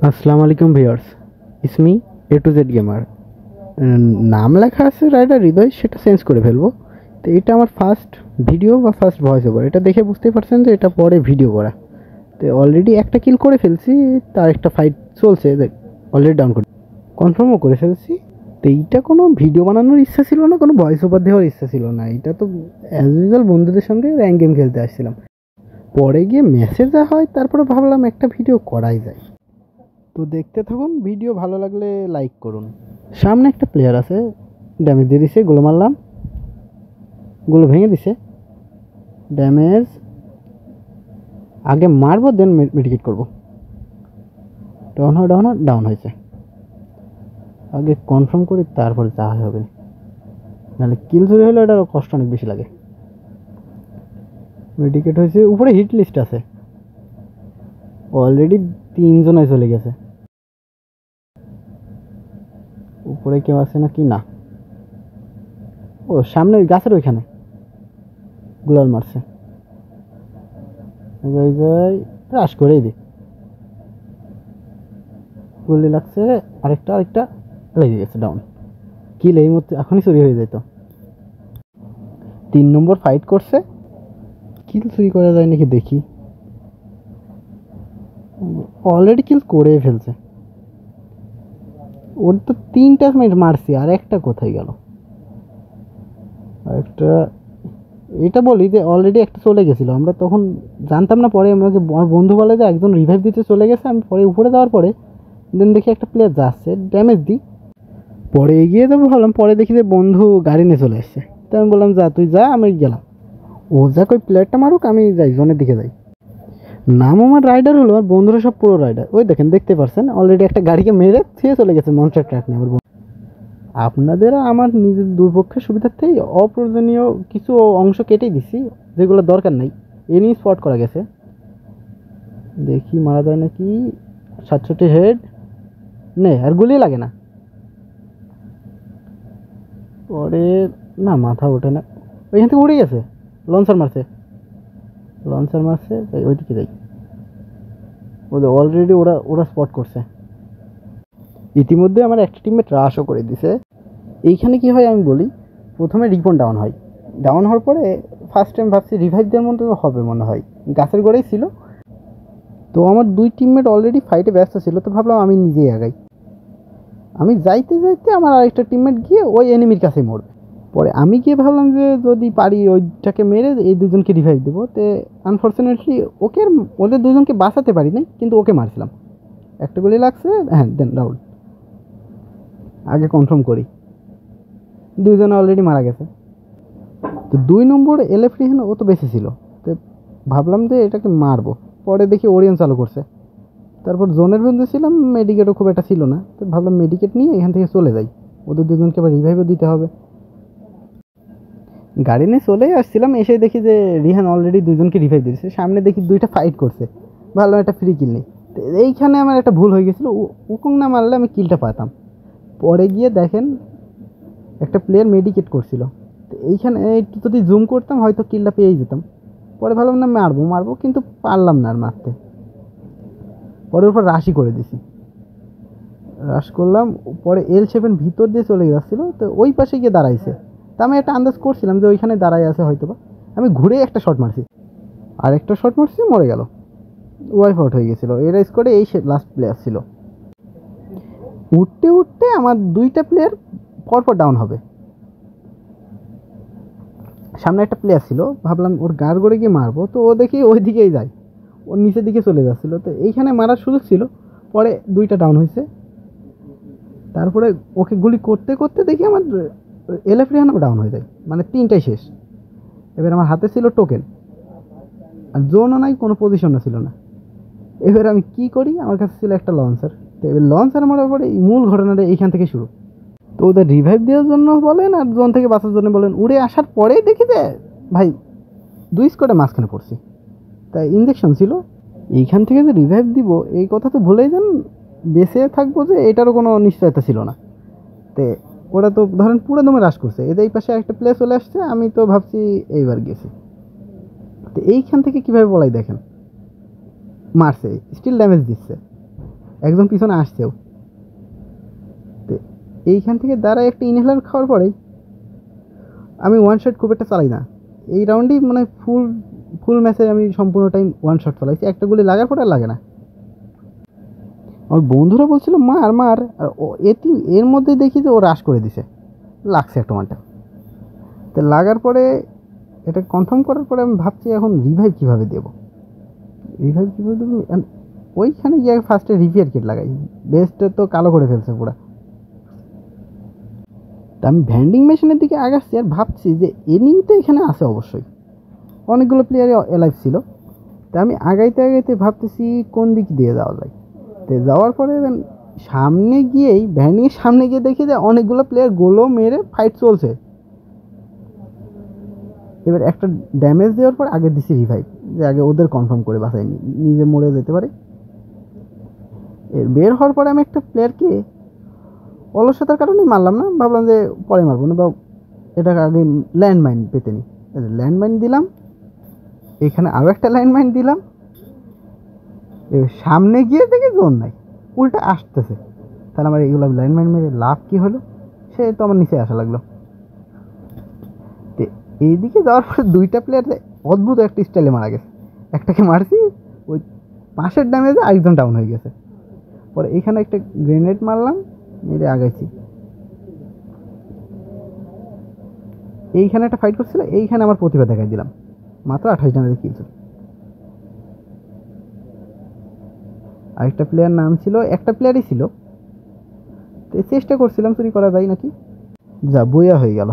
আসসালামু আলাইকুম viewers, ইসমি A to Z gamer. নাম লেখা আছে রাইডার হৃদয়, সেটা চেঞ্জ করে ফেলবো। তো এটা আমার ফার্স্ট ভিডিও বা ফার্স্ট ভয়েস ওভার, এটা দেখে বুঝতেই পারছেন যে এটা পরে ভিডিও করা। তো অলরেডি একটা কিল করে ফেলছি, তার একটা ফাইট চলছে, অলরেডি ডাউন করে কনফার্মও করে ফেলছি। তো এইটা কোনো ভিডিও বানানোর ইচ্ছা ছিল না, কোনো ভয়েস ওভার দেওয়ার ইচ্ছা ছিল না। এটা তো অ্যাজ ইউজুয়াল বন্ধুদের সঙ্গে র্যাঙ্ক গেম খেলতে আসছিলাম। পরে গিয়ে মেসেজ হয়, তারপরে ভাবলাম একটা ভিডিও করাই যায়। তো দেখতে থাকুন, ভিডিও ভালো লাগলে লাইক করুন। সামনে একটা প্লেয়ার আছে, ড্যামেজ দিয়ে দিছে, গুলো মারলাম, গুলো ভেঙে দিছে। ড্যামেজ আগে মারবো, দেন মেডিকেট করবো। ডাউন হয়েছে। আগে কনফার্ম করি, তারপরে যা হবে। নাহলে কিল চুরি হলে এটার কষ্ট অনেক বেশি লাগে। মেডিকেট হয়েছে, উপরে হিট লিস্ট আছে, অলরেডি 3 জনায় চলে গেছে। উপরে কেউ আছে নাকি? না, ও সামনে ওই গাছের ওইখানে গুলাল মারছে। রাশ করেই দি, গুলি লাগছে। আরেকটা লেগে গেছে, ডাউন। কিল এই মুহূর্তে এখনই চুরি হয়ে যেত। 3 নম্বর ফাইট করছে, কিল চুরি করা যায় নাকি দেখি। অলরেডি কিল করে ফেলছে। ওর তো 3টা মিনিট মারছি, আর একটা কোথায় গেল? একটা, এটা বলি যে অলরেডি একটা চলে গেছিল, আমরা তখন জানতাম না। পরে আমাকে আমার বন্ধু বলে যে একজন রিভাইভ দিতে চলে গেছে। আমি পরে উপরে যাওয়ার পরে দেন দেখি একটা প্লেয়ার যাচ্ছে, ড্যামেজ দিই। পরে এগিয়ে যাবো ভাবলাম, পরে দেখি যে বন্ধু গাড়ি নিয়ে চলে আসছে। তো আমি বললাম যা তুই যা, আমি গেলাম। ও যাক, ওই প্লেয়ারটা মারুক, আমি যাই জোনের দিকে যাই। নাম আমার রাইডার হলো, আর বন্ধুরা সব পুরো রাইডার। ওই দেখেন, দেখতে পারছেন অলরেডি একটা গাড়িকে মেরে থুয়ে চলে গেছে মনস্টার ট্রাক নিয়ে। আমার আপনাদের আমার নিজের দুর্পক্ষের সুবিধার্থেই অপ্রয়োজনীয় কিছু অংশ কেটেই দিছি, যেগুলো দরকার নাই। এ নিয়ে স্পট করা গেছে, দেখি মারা যায় নাকি। 67 হেড নে, আর গুলি লাগে না। পরে না, মাথা ওঠে না, ওইখান থেকে উড়ে গেছে। লঞ্চার মারছে, ওইদিকে যাই। ওদের অলরেডি ওরা ওরা স্পট করছে। ইতিমধ্যে আমার একটা টিমমেট রাশও করে দিছে। এইখানে কি হয় আমি বলি, প্রথমে রিপন ডাউন হয়। ডাউন হওয়ার পরে ফার্স্ট টাইম ভাবছি রিভাইভ দেওয়ার মতো হবে মনে হয়, গাছের গোড়াই ছিল। তো আমার 2 টিমমেট অলরেডি ফাইটে ব্যস্ত ছিল, তো ভাবলাম আমি নিজেই আগাই। আমি যাইতে যাইতে আমার আরেকটা টিমমেট গিয়ে ওই এনিমির কাছে মরবে। পরে আমি গিয়ে ভাবলাম যে যদি পারি ওইটাকে মেরে এই দুজনকে রিভাইভ দেবো। তো আনফর্চুনেটলি ওকে, ওদের দুজনকে বাঁচাতে পারি নাই, কিন্তু ওকে মারছিলাম। একটা গুলি লাগছে, হ্যাঁ দেন রাউন্ড। আগে কনফার্ম করি, 2 জন অলরেডি মারা গেছে। তো 2 নম্বর এলএফ রিহান, ও তো বেঁচে ছিল। তো ভাবলাম যে এটাকে মারবো। পরে দেখি ওরিয়ন চালু করছে। তারপর জোনের মধ্যে ছিলাম, মেডিকেটও খুব একটা ছিল না। তো ভাবলাম মেডিকেট নিয়ে এখান থেকে চলে যাই, ওদের দুজনকে আবার রিভাইভও দিতে হবে। গাড়ি নিয়ে চলেই আসছিলাম, এসে দেখি যে রিহান অলরেডি 2জনকে রিভাইভ দিয়েছে। সামনে দেখি 2টা ফাইট করছে, ভাবলাম একটা ফ্রি কিল নেই। তো এইখানে আমার একটা ভুল হয়ে গেছিলো, উকুং না মারলে আমি কিলটা পাতাম। পরে গিয়ে দেখেন একটা প্লেয়ার মেডিকেট করছিল। তো এইখানে একটু যদি জুম করতাম হয়তো কিলটা পেয়েই যেতাম। পরে ভাবলাম না, মারবো কিন্তু পারলাম না আর মারতে। পরে উপর রাশি করে দিছি, রাশ করলাম। পরে L7 ভিতর দিয়ে চলে যাচ্ছিলো, তো ওই পাশে গিয়ে দাঁড়াইছে। তা আমি একটা আন্দাজ করছিলাম যে ওইখানে দাঁড়াই আছে হয়তো বা। আমি ঘুরে একটা শট মারছি, আর একটা শট মারছি, মরে গেল। ওয়াইফ আউট হয়ে গেছিলো। এরা স্কোয়াডে এই লাস্ট প্লেয়ার ছিল। উঠতে উঠতে আমার 2টা প্লেয়ার পরপর ডাউন হবে। সামনে একটা প্লেয়ার ছিল, ভাবলাম ওর গাড় গড়ে গিয়ে মারবো। তো ও দেখি ওই দিকেই যায়, ওর নিচের দিকে চলে যাচ্ছিলো। তো এইখানে মারার সুযোগ ছিল। পরে 2টা ডাউন হয়েছে। তারপরে ওকে গুলি করতে করতে দেখি আমার এলএফ রিহানও ডাউন হয়ে যায়, মানে 3টাই শেষ। এবার আমার হাতে ছিল টোকেন, আর জোনও নাই, কোনো পজিশনও ছিল না। এবার আমি কি করি, আমার কাছে ছিল একটা লঞ্চার। তো এবার লঞ্চার মারার পরে মূল ঘটনাটা এইখান থেকে শুরু। তো ওদের রিভাইভ দেওয়ার জন্য বলেন আর জোন থেকে বাঁচার জন্য বলেন, উড়ে আসার পরেই দেখি যে ভাই 2 স্কোয়াডে মাঝখানে পড়ছি। তাই ইঞ্জেকশন ছিল। এইখান থেকে যে রিভাইভ দিব এই কথা তো ভুলেই যান, বেঁচে থাকবো যে এটারও কোনো নিশ্চয়তা ছিল না। তো ওরা তো ধরেন পুরো দমে রাশ করছে, এদের এই পাশে একটা প্লেস চলে আসছে। আমি তো ভাবছি এইবার গেছি। তো এইখান থেকে কীভাবে বলাই দেখেন, মারছে, স্টিল ড্যামেজ দিচ্ছে। একজন পিছনে আসছেও। তো এইখান থেকে দাঁড়ায় একটা ইনহেলার খাওয়ার পরেই আমি ওয়ান শট খুব একটা চালাই না। এই রাউন্ডেই মানে ফুল ম্যাচে আমি সম্পূর্ণ টাইম ওয়ান শট চালাইছি, একটা গুলি লাগার পরে আর লাগে না। আমার বন্ধুরা বলছিল মার মার, আর এর মধ্যে দেখি যে ও রাশ করে দিছে, লাগছে একটা ওয়ানটা। তো লাগার পরে এটা কনফার্ম করার পরে আমি ভাবছি এখন রিভাইভ কীভাবে দেবো। ওইখানে গিয়ে ফার্স্টে রিপেয়ার কিট লাগাই, বেস্টটা তো কালো করে ফেলছে পুরা। তা আমি ভ্যান্ডিং মেশিনের দিকে আগাচ্ছি আর ভাবছি যে এনিমি তো এখানে আছে অবশ্যই, অনেকগুলো প্লেয়ারই অ্যালাইভ ছিল। তা আমি আগাইতে ভাবতেছি কোন দিক দিয়ে যাওয়া যায়। তো যাওয়ার পরে সামনে গিয়েই ভ্যান্ডিংয়ের সামনে গিয়ে দেখি যে অনেকগুলো প্লেয়ার গোলো মেরে ফাইট চলছে। এবার একটা ড্যামেজ দেওয়ার পর আগে দিছি রিভাইভ, যে আগে ওদের কনফার্ম করে বাঁচাইনি, নিজে মরে যেতে পারে। এর বের হওয়ার পরে আমি একটা প্লেয়ারকে অলসতার কারণে মারলাম না, ভাবলাম যে পরে মারবো না, বা এটাকে আগে ল্যান্ডমাইন পেতে নিই। ল্যান্ডমাইন দিলাম, এখানে আরও একটা ল্যান্ডমাইন দিলাম। সামনে গিয়ে দেখে জোন নাই, উল্টা আসতেছে। তাহলে আমার এগুলো ল্যান্ডমাইন মেরে লাভ কী হলো, সে তো আমার নিচে আসা লাগলো। তো এইদিকে যাওয়ার পরে দুইটা প্লেয়ার অদ্ভুত একটা স্টাইলে মারা গেছে। একটাকে মারছি, ওই 5 ড্যামেজে আরেকজন ডাউন হয়ে গেছে। পরে এখানে একটা গ্রেনেড মারলাম, মেরে আগাইছি। এইখানে একটা ফাইট করছিল, এইখানে আমার প্রতিভা দেখাই দিলাম, মাত্র 28 ড্যামেজে কিল ছিল। আরেকটা প্লেয়ার নাম ছিল, একটা প্লেয়ারই ছিল, তো চেষ্টা করছিলাম চুরি করা যায় নাকি, যা বইয়া হয়ে গেল।